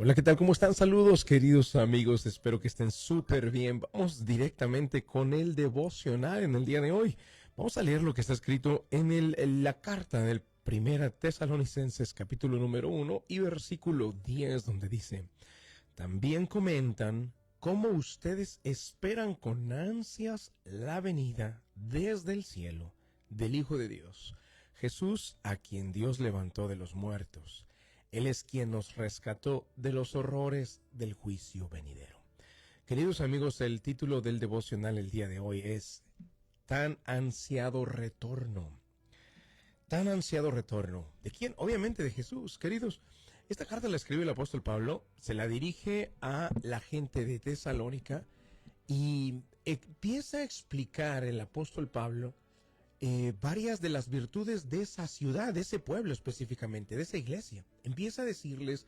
Hola, ¿qué tal? ¿Cómo están? Saludos, queridos amigos. Espero que estén súper bien. Vamos directamente con el devocional en el día de hoy. Vamos a leer lo que está escrito en la carta del Primera Tesalonicenses, capítulo número 1 y versículo 10, donde dice: También comentan cómo ustedes esperan con ansias la venida desde el cielo del Hijo de Dios, Jesús, a quien Dios levantó de los muertos. Él es quien nos rescató de los horrores del juicio venidero. Queridos amigos, el título del devocional el día de hoy es Tan ansiado retorno. Tan ansiado retorno. ¿De quién? Obviamente de Jesús, queridos. Esta carta la escribe el apóstol Pablo, se la dirige a la gente de Tesalónica y empieza a explicar el apóstol Pablo varias de las virtudes de esa ciudad, de ese pueblo específicamente, de esa iglesia. Empieza a decirles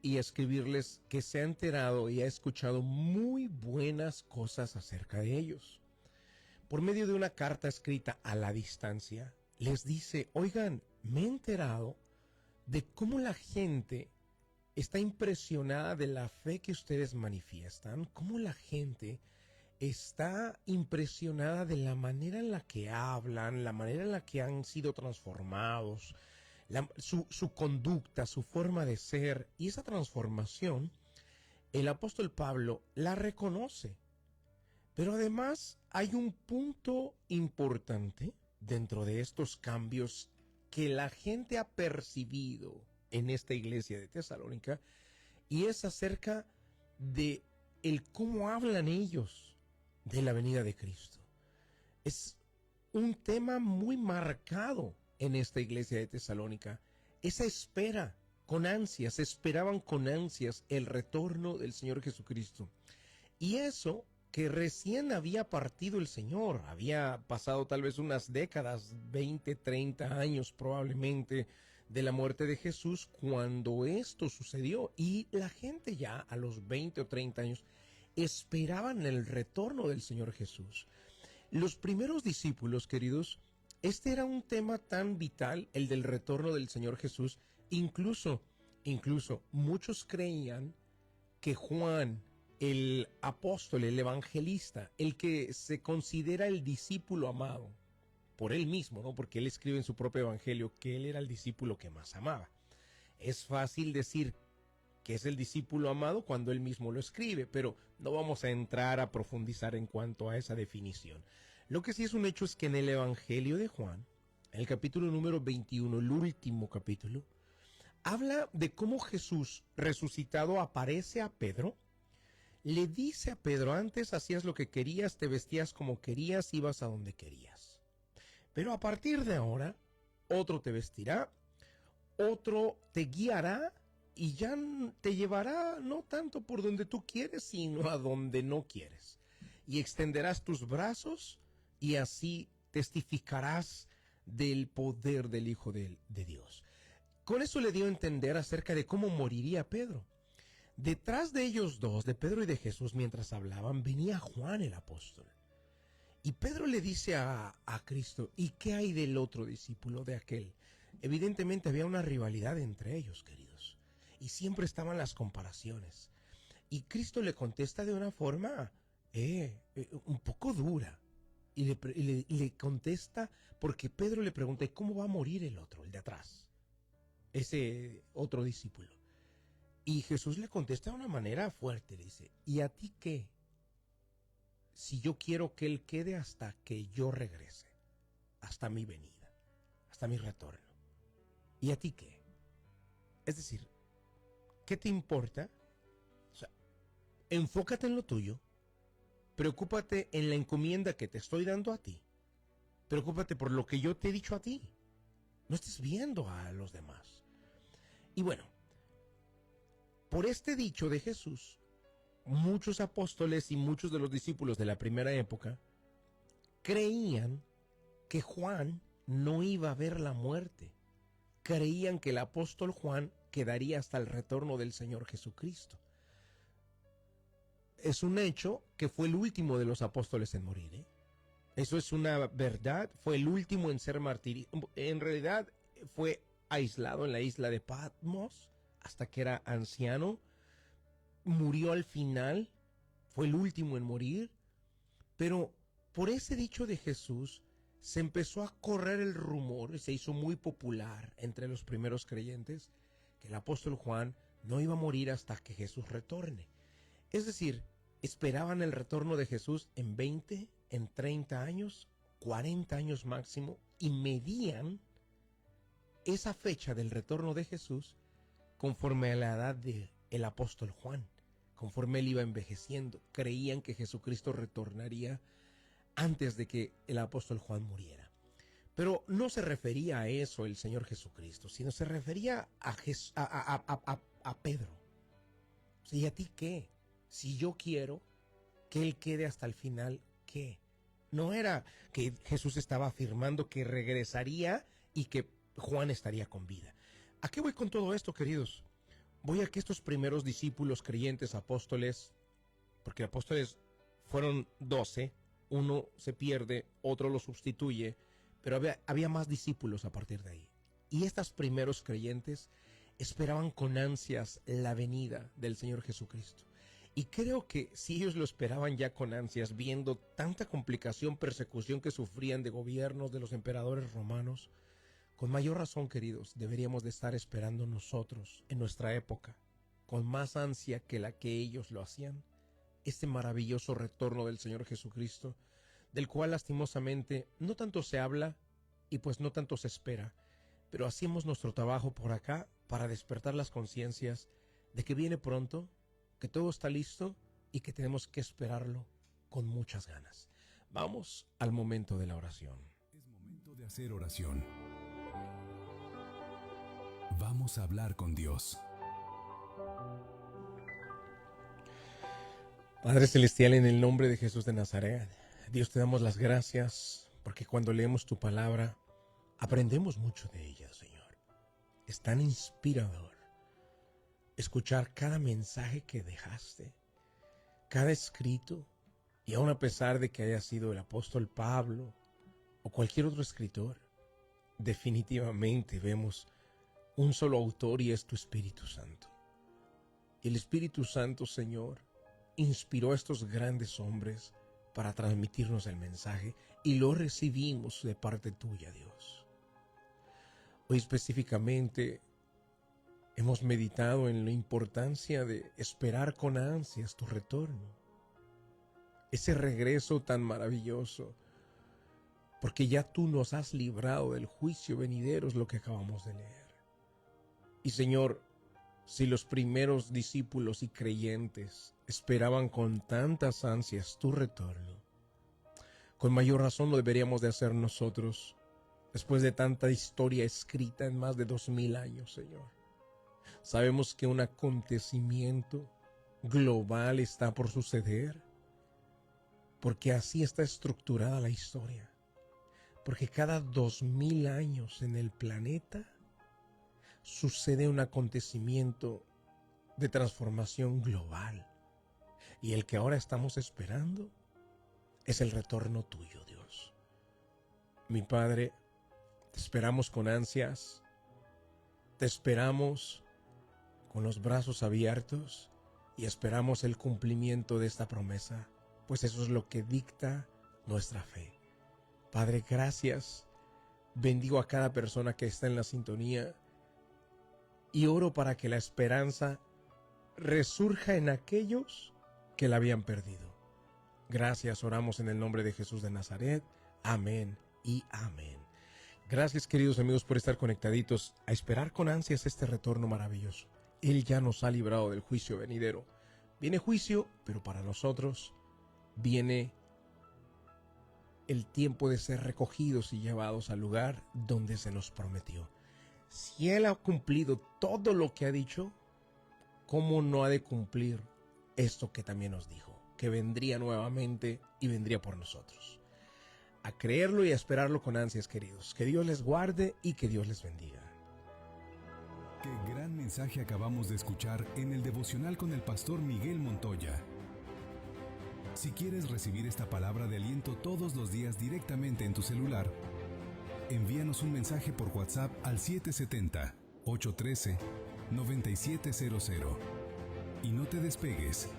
y a escribirles que se ha enterado y ha escuchado muy buenas cosas acerca de ellos. Por medio de una carta escrita a la distancia, les dice: oigan, me he enterado de cómo la gente está impresionada de la fe que ustedes manifiestan, cómo la gente está impresionada de la manera en la que hablan, la manera en la que han sido transformados, su conducta, su forma de ser. Y esa transformación, el apóstol Pablo la reconoce. Pero además hay un punto importante dentro de estos cambios que la gente ha percibido en esta iglesia de Tesalónica, y es acerca de el cómo hablan ellos de la venida de Cristo. Es un tema muy marcado en esta iglesia de Tesalónica. Esa espera con ansias, esperaban con ansias el retorno del Señor Jesucristo. Y eso que recién había partido el Señor, había pasado tal vez unas décadas, 20, 30 años probablemente, de la muerte de Jesús cuando esto sucedió. Y la gente ya a los 20 o 30 años esperaban el retorno del Señor Jesús. Los primeros discípulos, queridos, este era un tema tan vital, el del retorno del Señor Jesús. Incluso muchos creían que Juan, el apóstol, el evangelista, el que se considera el discípulo amado por él mismo, ¿no? Porque él escribe en su propio evangelio que él era el discípulo que más amaba. Es fácil decir que es el discípulo amado cuando él mismo lo escribe, pero no vamos a entrar a profundizar en cuanto a esa definición. Lo que sí es un hecho es que en el evangelio de Juan, en el capítulo número 21, el último capítulo, habla de cómo Jesús resucitado aparece a Pedro. Le dice a Pedro: antes hacías lo que querías, te vestías como querías, ibas a donde querías. Pero a partir de ahora, otro te vestirá, otro te guiará y ya te llevará no tanto por donde tú quieres, sino a donde no quieres. Y extenderás tus brazos y así testificarás del poder del Hijo de Dios. Con eso le dio a entender acerca de cómo moriría Pedro. Detrás de ellos dos, de Pedro y de Jesús, mientras hablaban, venía Juan el apóstol. Y Pedro le dice a Cristo: ¿y qué hay del otro discípulo, de aquel? Evidentemente había una rivalidad entre ellos, queridos. Y siempre estaban las comparaciones. Y Cristo le contesta de una forma un poco dura. Y le contesta porque Pedro le pregunta: ¿y cómo va a morir el otro, el de atrás? Ese otro discípulo. Y Jesús le contesta de una manera fuerte, le dice: ¿y a ti qué? Si yo quiero que él quede hasta que yo regrese, hasta mi venida, hasta mi retorno. ¿Y a ti qué? Es decir, ¿qué te importa? O sea, enfócate en lo tuyo, preocúpate en la encomienda que te estoy dando a ti, preocúpate por lo que yo te he dicho a ti, no estés viendo a los demás. Y bueno, por este dicho de Jesús, muchos apóstoles y muchos de los discípulos de la primera época creían que Juan no iba a ver la muerte. Creían que el apóstol Juan quedaría hasta el retorno del Señor Jesucristo. Es un hecho que fue el último de los apóstoles en morir, ¿eh? Eso es una verdad. Fue el último en ser martirizado. En realidad fue aislado en la isla de Patmos hasta que era anciano. murió al final, fue el último en morir, pero por ese dicho de Jesús se empezó a correr el rumor y se hizo muy popular entre los primeros creyentes que el apóstol Juan no iba a morir hasta que Jesús retorne. Es decir, esperaban el retorno de Jesús en 20, en 30 años, 40 años máximo, y medían esa fecha del retorno de Jesús conforme a la edad del apóstol Juan. Conforme él iba envejeciendo, creían que Jesucristo retornaría antes de que el apóstol Juan muriera. Pero no se refería a eso el Señor Jesucristo, sino se refería a Pedro. ¿Y a ti qué? Si yo quiero que él quede hasta el final, ¿qué? No era que Jesús estaba afirmando que regresaría y que Juan estaría con vida. ¿A qué voy con todo esto, queridos? Voy a que estos primeros discípulos creyentes, apóstoles, porque apóstoles fueron 12, uno se pierde, otro lo sustituye, pero había más discípulos a partir de ahí. Y estos primeros creyentes esperaban con ansias la venida del Señor Jesucristo. Y creo que si ellos lo esperaban ya con ansias, viendo tanta complicación, persecución que sufrían de gobiernos, de los emperadores romanos, con mayor razón, queridos, deberíamos de estar esperando nosotros, en nuestra época, con más ansia que la que ellos lo hacían, este maravilloso retorno del Señor Jesucristo, del cual lastimosamente no tanto se habla y pues no tanto se espera, pero hacemos nuestro trabajo por acá para despertar las conciencias de que viene pronto, que todo está listo y que tenemos que esperarlo con muchas ganas. Vamos al momento de la oración. Es momento de hacer oración. Vamos a hablar con Dios. Padre Celestial, en el nombre de Jesús de Nazaret, Dios, te damos las gracias porque cuando leemos tu palabra aprendemos mucho de ella, Señor. Es tan inspirador escuchar cada mensaje que dejaste, cada escrito, y aun a pesar de que haya sido el apóstol Pablo o cualquier otro escritor, definitivamente vemos un solo autor y es tu Espíritu Santo. El Espíritu Santo, Señor, inspiró a estos grandes hombres para transmitirnos el mensaje y lo recibimos de parte tuya, Dios. Hoy específicamente hemos meditado en la importancia de esperar con ansias tu retorno, ese regreso tan maravilloso, porque ya tú nos has librado del juicio venidero, es lo que acabamos de leer. Y Señor, si los primeros discípulos y creyentes esperaban con tantas ansias tu retorno, con mayor razón lo deberíamos de hacer nosotros, después de tanta historia escrita en más de 2000 años, Señor. Sabemos que un acontecimiento global está por suceder, porque así está estructurada la historia, porque cada 2000 años en el planeta sucede un acontecimiento de transformación global. Y el que ahora estamos esperando es el retorno tuyo, Dios. Mi Padre, te esperamos con ansias, te esperamos con los brazos abiertos y esperamos el cumplimiento de esta promesa, pues eso es lo que dicta nuestra fe. Padre, gracias. Bendigo a cada persona que está en la sintonía y oro para que la esperanza resurja en aquellos que la habían perdido. Gracias, oramos en el nombre de Jesús de Nazaret. Amén y amén. Gracias, queridos amigos, por estar conectaditos a esperar con ansias este retorno maravilloso. Él ya nos ha librado del juicio venidero. Viene juicio, pero para nosotros viene el tiempo de ser recogidos y llevados al lugar donde se nos prometió. Si Él ha cumplido todo lo que ha dicho, ¿cómo no ha de cumplir esto que también nos dijo? Que vendría nuevamente y vendría por nosotros. A creerlo y a esperarlo con ansias, queridos. Que Dios les guarde y que Dios les bendiga. Qué gran mensaje acabamos de escuchar en el devocional con el pastor Miguel Montoya. Si quieres recibir esta palabra de aliento todos los días directamente en tu celular, envíanos un mensaje por WhatsApp al 770-813-9700. Y no te despegues,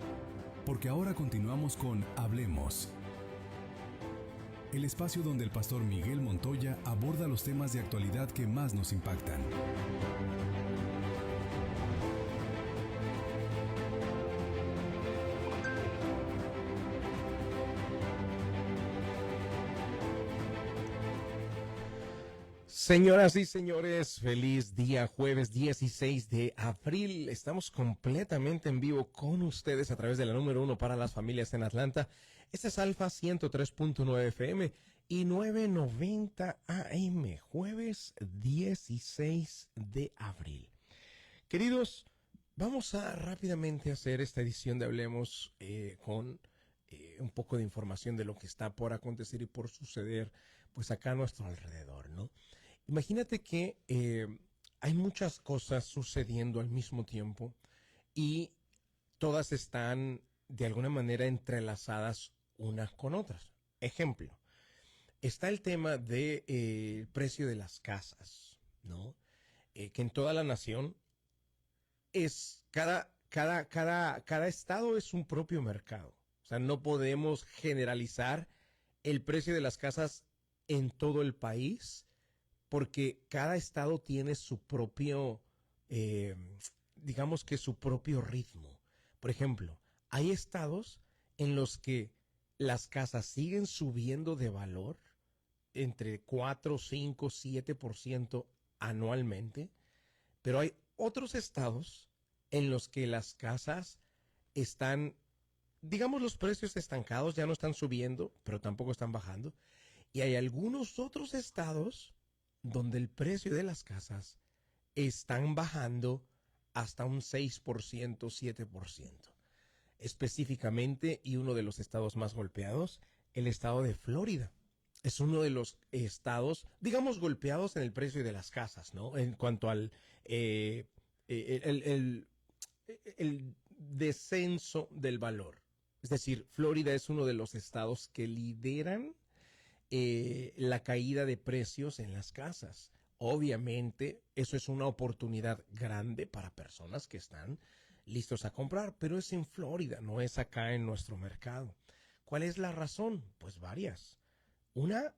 porque ahora continuamos con Hablemos, el espacio donde el pastor Miguel Montoya aborda los temas de actualidad que más nos impactan. Señoras y señores, feliz día, jueves 16 de abril. Estamos completamente en vivo con ustedes a través de la número 1 para las familias en Atlanta. Este es Alfa 103.9 FM y 990 AM, jueves 16 de abril. Queridos, vamos a rápidamente hacer esta edición de Hablemos con un poco de información de lo que está por acontecer y por suceder pues acá a nuestro alrededor, ¿no? Imagínate que hay muchas cosas sucediendo al mismo tiempo y todas están de alguna manera entrelazadas unas con otras. Ejemplo, está el tema del precio de las casas, ¿no? Que en toda la nación es cada estado es un propio mercado. O sea, no podemos generalizar el precio de las casas en todo el país porque cada estado tiene su propio, eh, digamos que su propio ritmo. Por ejemplo, hay estados en los que las casas siguen subiendo de valor entre 4, 5, 7% anualmente, pero hay otros estados en los que las casas están, digamos, los precios estancados, ya no están subiendo, pero tampoco están bajando. Y hay algunos otros estados donde el precio de las casas están bajando hasta un 6%, 7%. Específicamente, y uno de los estados más golpeados, el estado de Florida. Es uno de los estados, digamos, golpeados en el precio de las casas, ¿no? En cuanto al el, el descenso del valor. Es decir, Florida es uno de los estados que lideran la caída de precios en las casas. Obviamente, eso es una oportunidad grande para personas que están listos a comprar, pero es en Florida, no es acá en nuestro mercado. ¿Cuál es la razón? Pues varias. Una,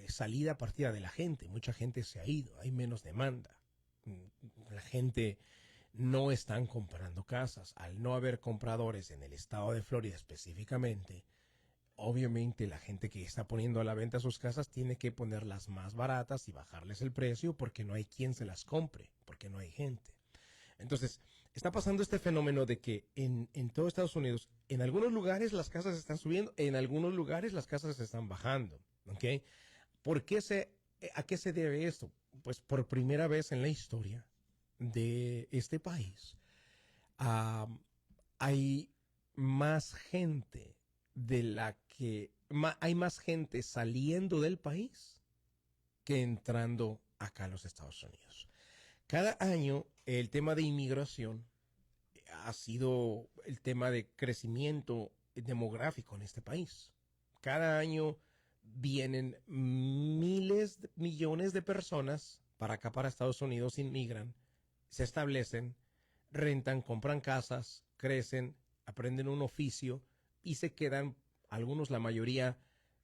salida partida de la gente. Mucha gente se ha ido, hay menos demanda. La gente no están comprando casas. Al no haber compradores en el estado de Florida específicamente, obviamente la gente que está poniendo a la venta sus casas tiene que ponerlas más baratas y bajarles el precio porque no hay quien se las compre, porque no hay gente. Entonces, está pasando este fenómeno de que en todo Estados Unidos, en algunos lugares las casas están subiendo, en algunos lugares las casas están bajando. ¿Ok? ¿A qué se debe esto? Pues por primera vez en la historia de este país, uh, hay más gente de la que hay más gente saliendo del país que entrando acá a los Estados Unidos. Cada año el tema de inmigración ha sido el tema de crecimiento demográfico en este país. Cada año vienen miles, millones de personas para acá, para Estados Unidos, inmigran, se establecen, rentan, compran casas, crecen, aprenden un oficio y se quedan, algunos, la mayoría,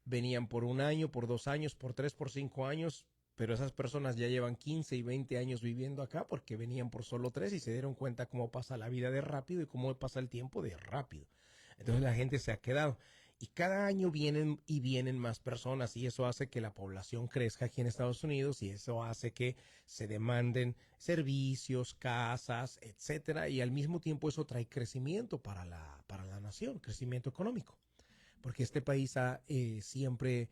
venían por un año, por 2 años, por 3, por 5 años, pero esas personas ya llevan 15 y 20 años viviendo acá porque venían por solo 3 y se dieron cuenta cómo pasa la vida de rápido y cómo pasa el tiempo de rápido. Entonces la gente se ha quedado. Y cada año vienen y vienen más personas y eso hace que la población crezca aquí en Estados Unidos y eso hace que se demanden servicios, casas, etcétera, y al mismo tiempo eso trae crecimiento para la nación, crecimiento económico, porque este país ha siempre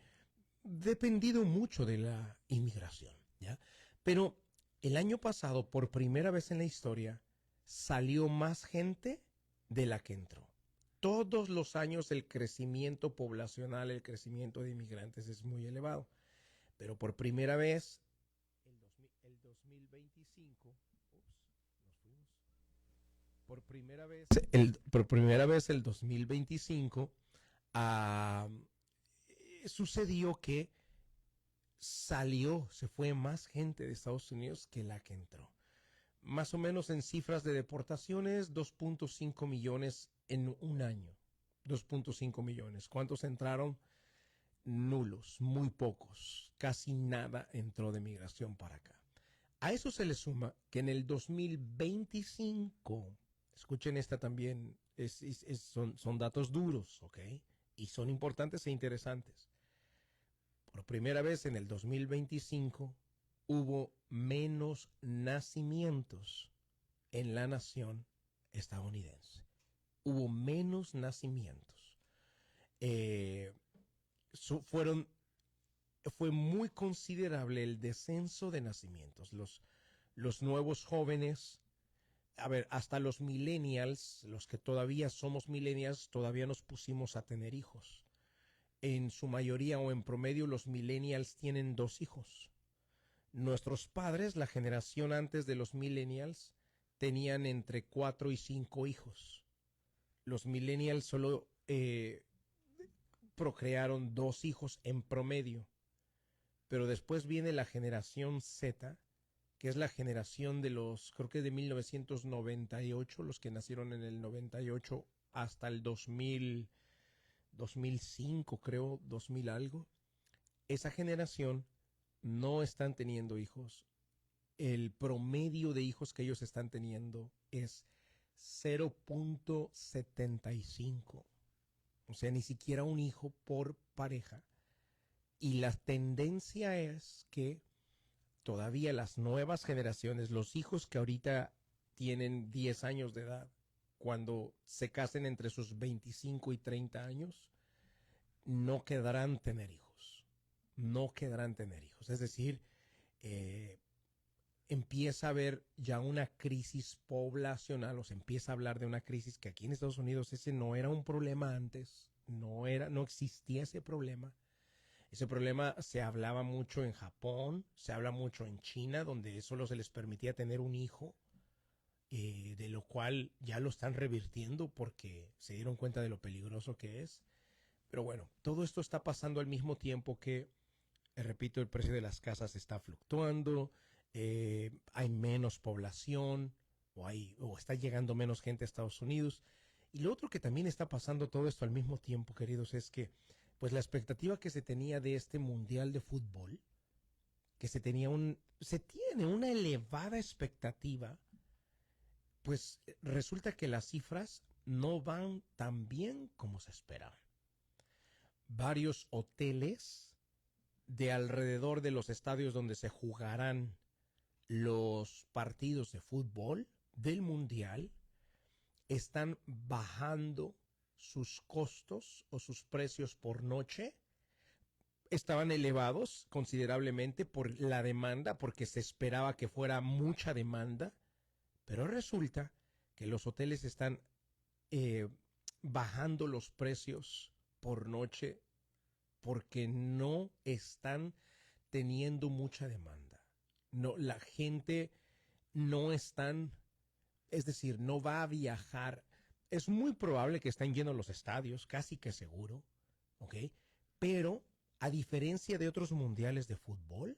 dependido mucho de la inmigración, ¿ya? Pero el año pasado, por primera vez en la historia, salió más gente de la que entró. Todos los años el crecimiento poblacional, el crecimiento de inmigrantes es muy elevado, pero por primera vez el 2025, nos fuimos. Por primera vez el 2025 sucedió que se fue más gente de Estados Unidos que la que entró. más o menos en cifras de deportaciones, 2.5 millones en un año. 2.5 millones. ¿Cuántos entraron? Nulos, muy pocos. Casi nada entró de migración para acá. A eso se le suma que en el 2025, escuchen esta también, son datos duros, ¿ok? Y son importantes e interesantes. Por primera vez en el 2025 hubo menos nacimientos en la nación estadounidense. Hubo menos nacimientos. Eh, fue muy considerable el descenso de nacimientos. Los nuevos jóvenes, a ver, hasta los millennials, los que todavía somos millennials, todavía nos pusimos a tener hijos. En su mayoría o en promedio los millennials tienen 2 hijos. Nuestros padres, la generación antes de los millennials, tenían entre 4 y 5 hijos. Los millennials solo procrearon 2 hijos en promedio. Pero después viene la generación Z, que es la generación de los, creo que de 1998, los que nacieron en el 98 hasta el 2000, 2005, creo, 2000 algo. Esa generación no están teniendo hijos. El promedio de hijos que ellos están teniendo es 0.75. O sea, ni siquiera un hijo por pareja. Y la tendencia es que todavía las nuevas generaciones, los hijos que ahorita tienen 10 años de edad, cuando se casen entre sus 25 y 30 años, no quedarán tener hijos. No quedarán tener hijos. Es decir, empieza a haber ya una crisis poblacional, o se empieza a hablar de una crisis que aquí en Estados Unidos ese no era un problema antes, no existía ese problema. Ese problema se hablaba mucho en Japón, se habla mucho en China, donde solo se les permitía tener un hijo, de lo cual ya lo están revirtiendo porque se dieron cuenta de lo peligroso que es. Pero bueno, todo esto está pasando al mismo tiempo que, repito, el precio de las casas está fluctuando, hay menos población o está llegando menos gente a Estados Unidos. Y lo otro que también está pasando todo esto al mismo tiempo, queridos, es que pues la expectativa que se tenía de este mundial de fútbol, que se tiene una elevada expectativa, pues resulta que las cifras no van tan bien como se esperaba. Varios hoteles de alrededor de los estadios donde se jugarán los partidos de fútbol del mundial están bajando sus costos o sus precios por noche. Estaban elevados considerablemente por la demanda, porque se esperaba que fuera mucha demanda, pero resulta que los hoteles están bajando los precios por noche porque no están teniendo mucha demanda. No, la gente no están, es decir, no va a viajar. Es muy probable que estén llenos los estadios, casi que seguro, ¿ok? Pero a diferencia de otros mundiales de fútbol,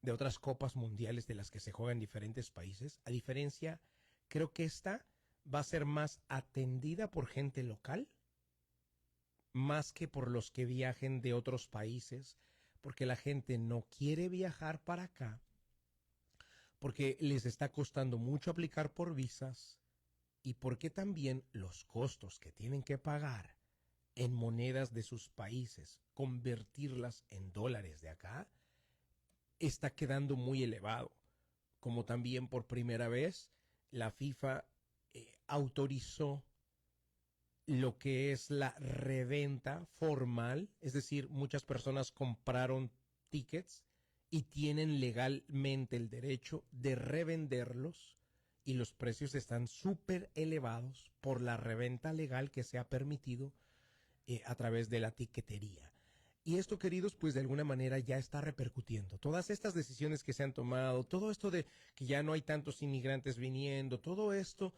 de otras copas mundiales de las que se juegan en diferentes países, a diferencia, creo que esta va a ser más atendida por gente local, más que por los que viajen de otros países, porque la gente no quiere viajar para acá, porque les está costando mucho aplicar por visas y porque también los costos que tienen que pagar en monedas de sus países, convertirlas en dólares de acá, está quedando muy elevado. Como también por primera vez la FIFA autorizó lo que es la reventa formal, es decir, muchas personas compraron tickets y tienen legalmente el derecho de revenderlos y los precios están súper elevados por la reventa legal que se ha permitido a través de la tiquetería. Y esto, queridos, pues de alguna manera ya está repercutiendo. Todas estas decisiones que se han tomado, todo esto de que ya no hay tantos inmigrantes viniendo, todo esto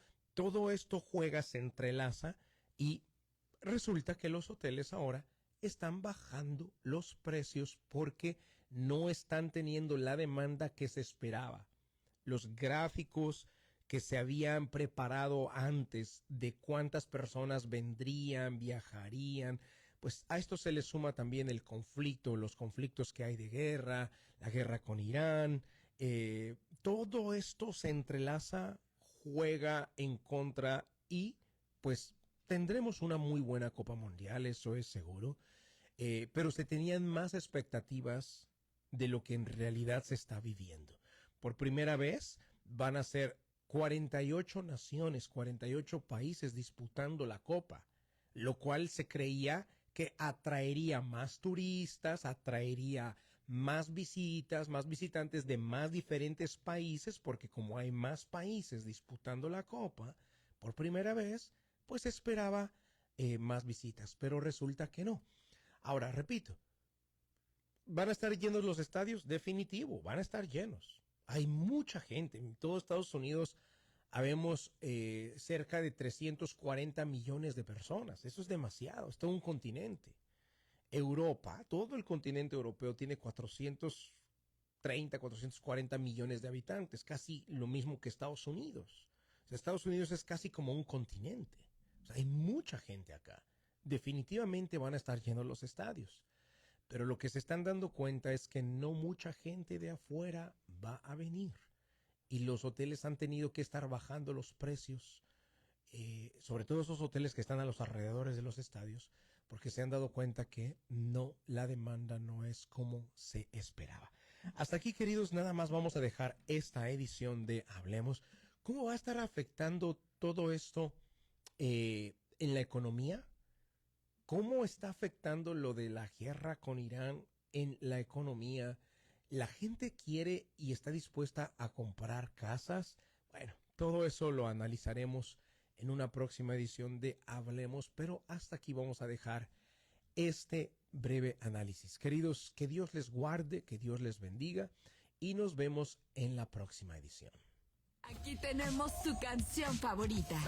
juega, se entrelaza y resulta que los hoteles ahora están bajando los precios porque no están teniendo la demanda que se esperaba. los gráficos que se habían preparado antes de cuántas personas vendrían, viajarían, pues a esto se le suma también el conflicto, los conflictos que hay de guerra, la guerra con Irán, todo esto se entrelaza, juega en contra y pues tendremos una muy buena Copa Mundial, eso es seguro, pero se tenían más expectativas de lo que en realidad se está viviendo. Por primera vez van a ser 48 naciones, 48 países disputando la Copa, lo cual se creía que atraería más turistas, atraería más visitas, más visitantes de más diferentes países, porque como hay más países disputando la Copa por primera vez, pues esperaba más visitas, pero resulta que no. Ahora, repito, ¿van a estar llenos los estadios? Definitivo, van a estar llenos. Hay mucha gente. En todo Estados Unidos habemos cerca de 340 millones de personas. Eso es demasiado, es todo un continente. Europa, todo el continente europeo tiene 430, 440 millones de habitantes, casi lo mismo que Estados Unidos. O sea, Estados Unidos es casi como un continente. O sea, hay mucha gente acá. Definitivamente van a estar llenos los estadios. Pero lo que se están dando cuenta es que no mucha gente de afuera va a venir. Y los hoteles han tenido que estar bajando los precios, sobre todo esos hoteles que están a los alrededores de los estadios, porque se han dado cuenta que no, la demanda no es como se esperaba. Hasta aquí, queridos, nada más vamos a dejar esta edición de Hablemos. ¿Cómo va a estar afectando todo esto en la economía? ¿Cómo está afectando lo de la guerra con Irán en la economía? ¿La gente quiere y está dispuesta a comprar casas? Bueno, todo eso lo analizaremos en una próxima edición de Hablemos, pero hasta aquí vamos a dejar este breve análisis. Queridos, que Dios les guarde, que Dios les bendiga y nos vemos en la próxima edición. Aquí tenemos su canción favorita.